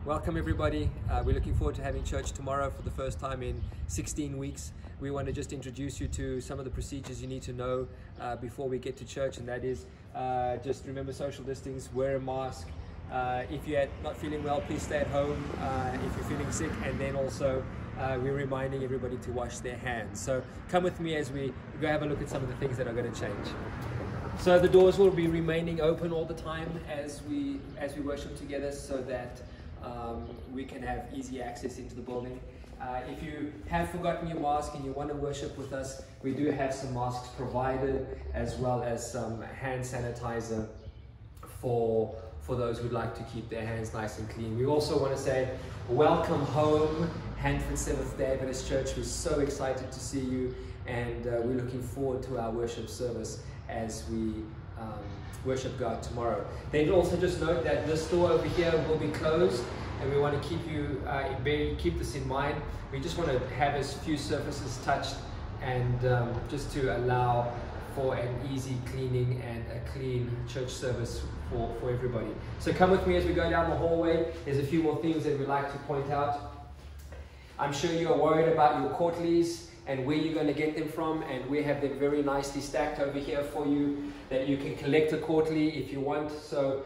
Welcome everybody. We're looking forward to having church tomorrow for the first time in 16 weeks. We want to just introduce you to some of the procedures you need to know before we get to church, and that is just remember social distancing, wear a mask. If you're not feeling well, please stay at home if you're feeling sick, and then also we're reminding everybody to wash their hands. So come with me as we go have a look at some of the things that are going to change. So the doors will be remaining open all the time as we worship together, so that we can have easy access into the building. If you have forgotten your mask and you want to worship with us, we do have some masks provided, as well as some hand sanitizer for those who'd like to keep their hands nice and clean. We also want to say welcome home, Hanford Seventh-day Adventist Church. We're so excited to see you, and we're looking forward to our worship service as we worship God tomorrow. Then also just note that this door over here will be closed, and we want to keep this in mind. We just want to have as few surfaces touched, and just to allow for an easy cleaning and a clean church service for everybody. So come with me as we go down the hallway. There's a few more things that we'd like to point out. I'm sure you're worried about your quarterlies and where you're going to get them from, and we have them very nicely stacked over here for you, that you can collect a quarterly if you want. So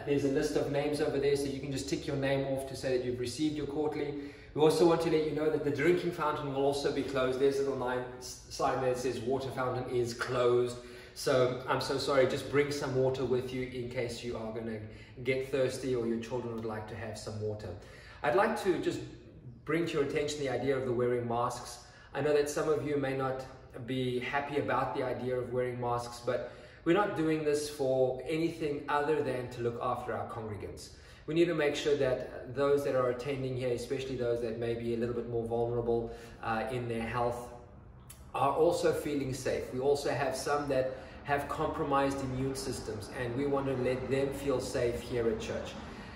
there's a list of names over there, so you can just tick your name off to say that you've received your quarterly. We also want to let you know that the drinking fountain will also be closed. There's a little sign that says water fountain is closed. So I'm so sorry, just bring some water with you in case you are going to get thirsty or your children would like to have some water. I'd like to just bring to your attention the idea of the wearing masks. I know that some of you may not be happy about the idea of wearing masks, but we're not doing this for anything other than to look after our congregants. We need to make sure that those that are attending here, especially those that may be a little bit more vulnerable in their health, are also feeling safe. We also have some that have compromised immune systems, and we want to let them feel safe here at church.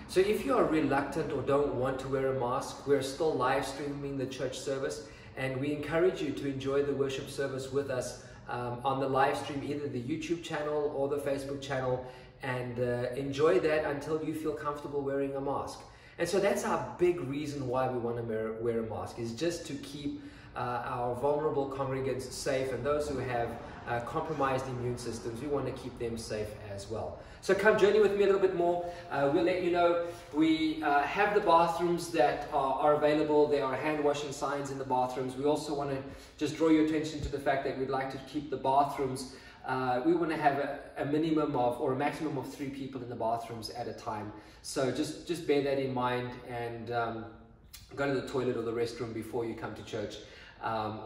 So if you are reluctant or don't want to wear a mask, we're still live streaming the church service, and we encourage you to enjoy the worship service with us on the live stream, either the YouTube channel or the Facebook channel, and enjoy that until you feel comfortable wearing a mask. And so that's our big reason why we want to wear a mask, is just to keep our vulnerable congregants safe, and those who have compromised immune systems, we want to keep them safe as well. So come journey with me a little bit more. We'll let you know we have the bathrooms that are available. There are hand washing signs in the bathrooms. We also want to just draw your attention to the fact that we'd like to keep the bathrooms, we want to have a minimum of, or a maximum of 3 people in the bathrooms at a time. So just bear that in mind, and go to the toilet or the restroom before you come to church,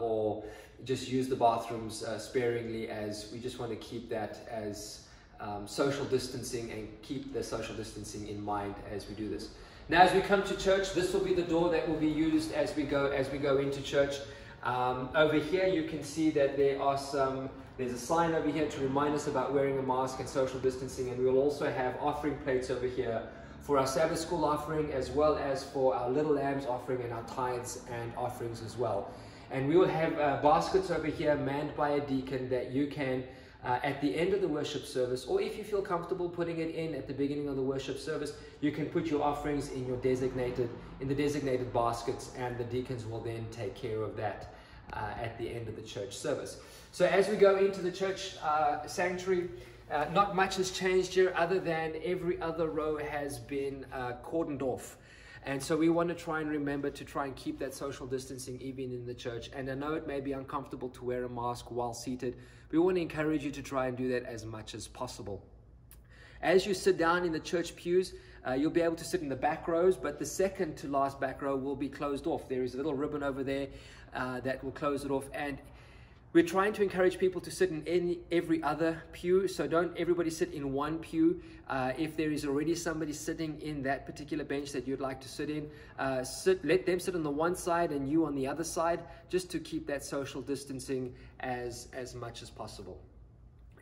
or just use the bathrooms sparingly, as we just want to keep that as social distancing, and keep the social distancing in mind as we do this. Now, as we come to church, this will be the door that will be used as we go into church. Over here you can see that there's a sign over here to remind us about wearing a mask and social distancing, and we will also have offering plates over here for our Sabbath school offering, as well as for our Little Lambs offering and our tithes and offerings as well. And we will have baskets over here manned by a deacon that you can, at the end of the worship service, or if you feel comfortable putting it in at the beginning of the worship service, you can put your offerings in the designated baskets, and the deacons will then take care of that at the end of the church service. So as we go into the church sanctuary, not much has changed here, other than every other row has been cordoned off. And so we want to try and remember to try and keep that social distancing even in the church. And I know it may be uncomfortable to wear a mask while seated. We want to encourage you to try and do that as much as possible. As you sit down in the church pews, you'll be able to sit in the back rows, but the second to last back row will be closed off. There is a little ribbon over there that will close it off. And we're trying to encourage people to sit in every other pew, so don't everybody sit in one pew. If there is already somebody sitting in that particular bench that you'd like to sit in, let them sit on the one side and you on the other side, just to keep that social distancing as much as possible.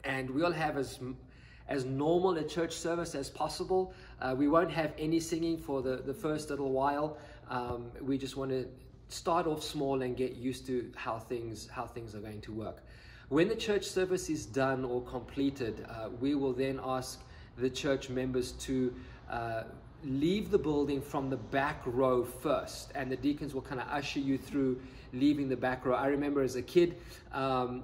And we'll have as normal a church service as possible. We won't have any singing for the first little while. We just want to start off small and get used to how things are going to work. When the church service is done or completed, we will then ask the church members to leave the building from the back row first, and the deacons will kind of usher you through leaving the back row. I remember as a kid,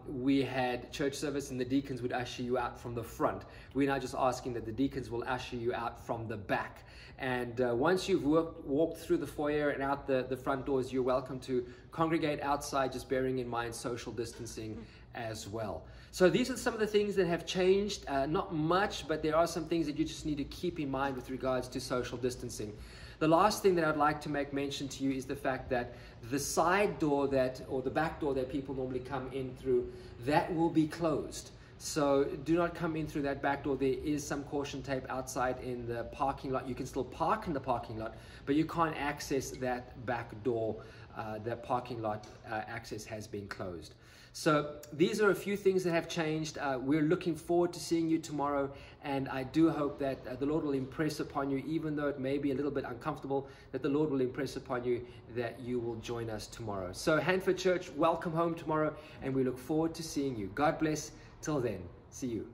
we had church service and the deacons would usher you out from the front. We're now just asking that the deacons will usher you out from the back. And once you've walked through the foyer and out the front doors, you're welcome to congregate outside, just bearing in mind social distancing as well. So these are some of the things that have changed. Not much, but there are some things that you just need to keep in mind with regards to social distancing. The last thing that I'd like to make mention to you is the fact that the side door or the back door that people normally come in through, that will be closed. So do not come in through that back door. There is some caution tape outside in the parking lot. You can still park in the parking lot, but you can't access that back door. The parking lot access has been closed. So these are a few things that have changed. We're looking forward to seeing you tomorrow, and I do hope that the Lord will impress upon you, even though it may be a little bit uncomfortable, that the Lord will impress upon you that you will join us tomorrow. So Hanford Church, welcome home tomorrow, and we look forward to seeing you. God bless. Till then, see you.